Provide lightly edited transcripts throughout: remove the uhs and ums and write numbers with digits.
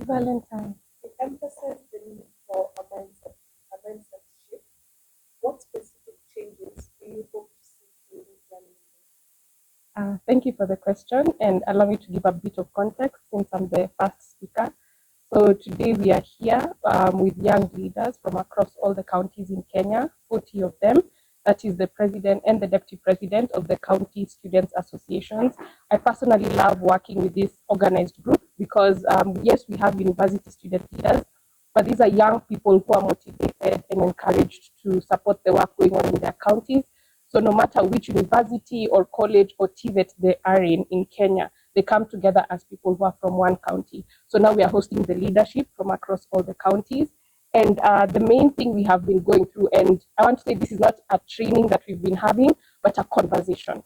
Valentine. It emphasizes the need for a mindset shift. What specific changes do you hope to see in this journey? Thank you for the question, and allow me to give a bit of context since I'm the first speaker. So today we are here with young leaders from across all the counties in Kenya, 40 of them. That is the president and the deputy president of the county students associations. I personally love working with this organized group because yes, we have university student leaders, but these are young people who are motivated and encouraged to support the work going on in their counties. So no matter which university or college or TVET they are in Kenya, they come together as people who are from one county. So now we are hosting the leadership from across all the counties. And the main thing we have been going through, and I want to say this is not a training that we've been having, but a conversation.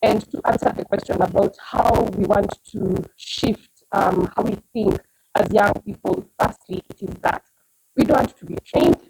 And to answer the question about how we want to shift how we think as young people, firstly, it is that we don't want to be trained,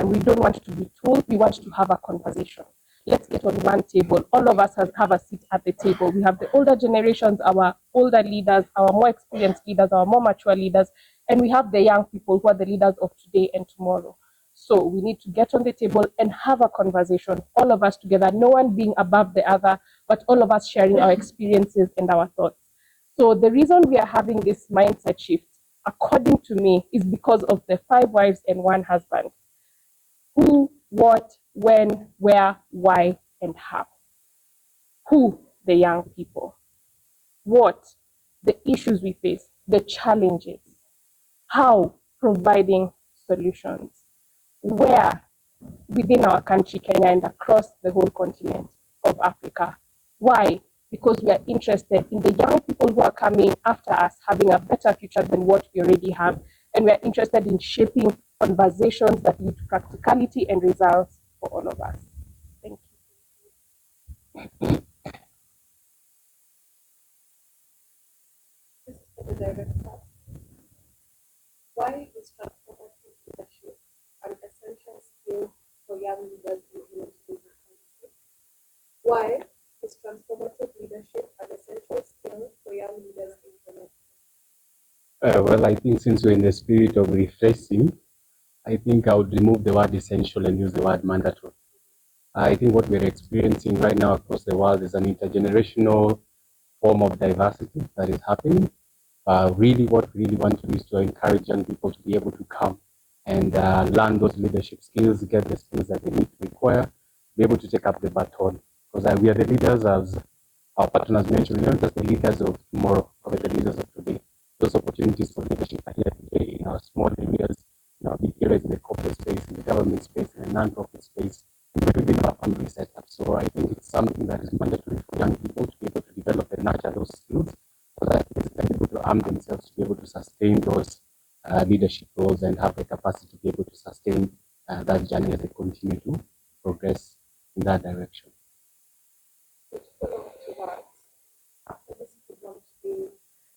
we don't want to be told, we want to have a conversation. Let's get on one table. All of us have a seat at the table. We have the older generations, our older leaders, our more experienced leaders, our more mature leaders, and we have the young people who are the leaders of today and tomorrow. So we need to get on the table and have a conversation, all of us together, no one being above the other, but all of us sharing our experiences and our thoughts. So the reason we are having this mindset shift, according to me, is because of the 5 wives and 1 husband. Who, what, when, where, why, and how. Who? The young people. What? The issues we face, the challenges. How? Providing solutions. Where? Within our country, Kenya, and across the whole continent of Africa. Why? Because we are interested in the young people who are coming after us having a better future than what we already have. And we are interested in shaping conversations that lead to practicality and results for all of us. Thank you. This is for the director. Why is transformative leadership an essential skill for young leaders in today's country? Why is transformative leadership an essential skill for young leaders in Kenya? Well, I think since we're in the spirit of refreshing, I think I would remove the word essential and use the word mandatory. I think what we're experiencing right now across the world is an intergenerational form of diversity that is happening. Really, what we really want to do is to encourage young people to be able to come and learn those leadership skills, get the skills that they need to require, be able to take up the baton. Because we are the leaders, as our partners mentioned, we're not just the leaders of tomorrow, but the leaders of today. Those opportunities for leadership are here today in our small areas, in our big areas, in the corporate space, in the government space, in the non-profit space, and within our family setup. So I think it's something that is mandatory for young people to be able to develop and nurture those skills so that they're able to arm themselves to be able to sustain those leadership roles and have the capacity to be able to sustain that journey as they continue to progress in that direction. After this program today,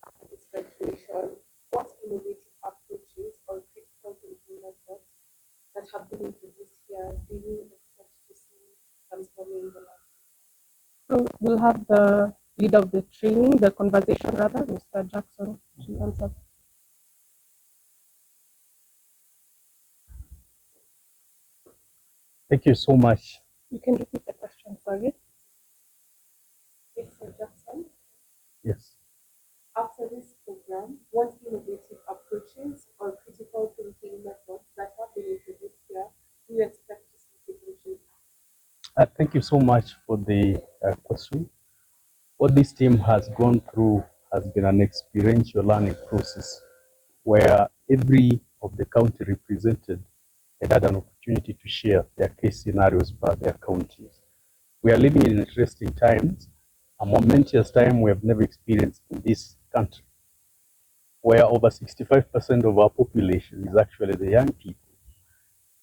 after this graduation, what innovative approaches or critical thinking methods that have been introduced here do you expect to see transforming the life? So we'll have the leader of the training, the conversation rather, Mr. Jackson, to answer. Thank you so much. You can repeat the question, sorry. Mr. Jackson, Yes. after this program, what innovative approaches or critical thinking methods that have been introduced here do you expect to see people choose? Thank you so much for the question. What this team has gone through has been an experiential learning process where every of the county represented had an opportunity to share their case scenarios for their counties. We are living in interesting times, a momentous time we have never experienced in this country, where over 65% of our population is actually the young people.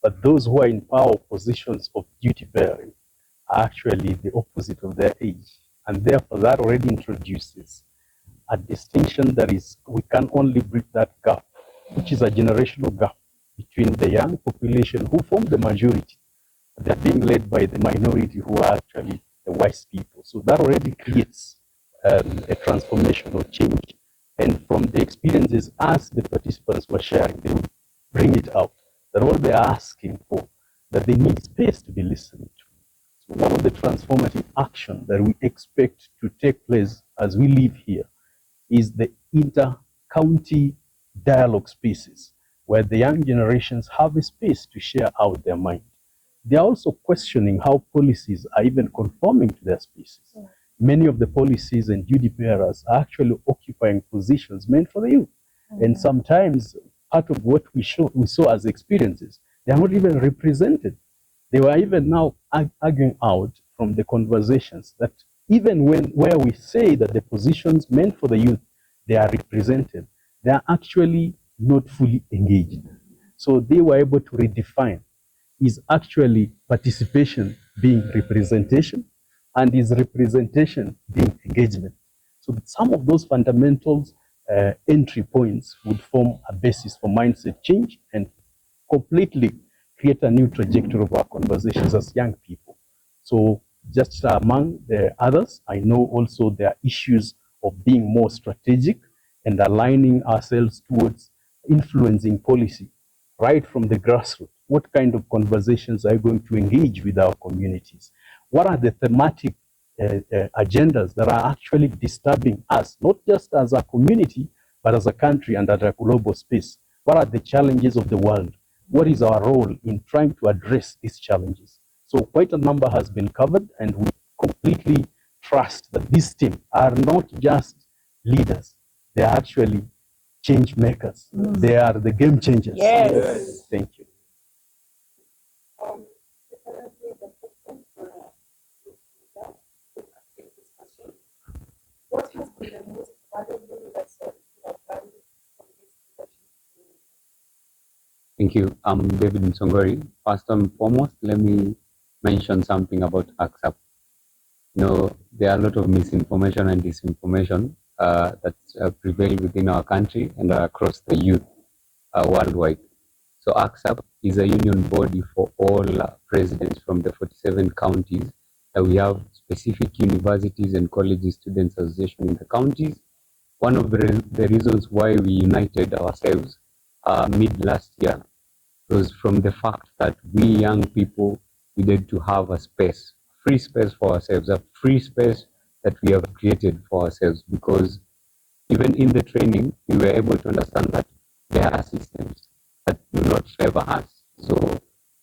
But those who are in power positions of duty bearing are actually the opposite of their age. And therefore, that already introduces a distinction that is, we can only bridge that gap, which is a generational gap between the young population who form the majority. They're being led by the minority who are actually the wise people. So that already creates a transformational change And from the experiences as the participants were sharing, they would bring it out that all they are asking for, that they need space to be listened to. So one of the transformative action that we expect to take place as we live here is the inter-county dialogue spaces, where the young generations have a space to share out their mind. They are also questioning how policies are even conforming to their spaces. Many of the policies and duty bearers are actually occupying positions meant for the youth. And sometimes part of what we saw as experiences, they are not even represented. They were even now arguing out from the conversations that even where we say that the positions meant for the youth, they are represented, they are actually not fully engaged. So they were able to redefine, is actually participation being representation, and is representation being engagement. So some of those fundamentals entry points would form a basis for mindset change and completely create a new trajectory of our conversations as young people. So just among the others, I know also there are issues of being more strategic and aligning ourselves towards influencing policy right from the grassroots. What kind of conversations are you going to engage with our communities? What are the thematic agendas that are actually disturbing us, not just as a community, but as a country and at a global space? What are the challenges of the world? What is our role in trying to address these challenges? So quite a number has been covered, and we completely trust that this team are not just leaders, they are actually change makers. They are the game changers. Yes. Thank you. Definitely the question for leader to take this question. What has been the most valuable lesson you have learned from this leadership training? Thank you. I'm David Msongori. First and foremost, let me mention something about AXAP. There are a lot of misinformation and disinformation that prevail within our country and across the youth worldwide. So AXAP is a union body for all presidents from the 47 counties. We have specific universities and colleges students association in the counties. One of the reasons why we united ourselves mid last year was from the fact that we young people needed to have a space, free space for ourselves, a free space that we have created for ourselves, because even in the training, we were able to understand that there are systems that do not favor us. So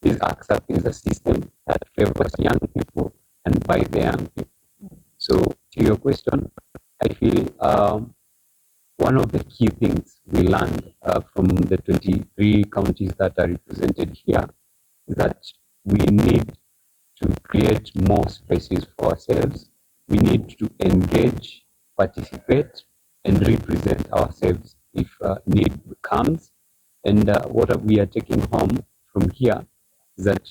this AXAP is a system that favors young people and by the young people. So to your question, I feel one of the key things we learned from the 23 counties that are represented here is that we need to create more spaces for ourselves. We need to engage, participate, and represent ourselves if need comes. And what we are taking home from here is that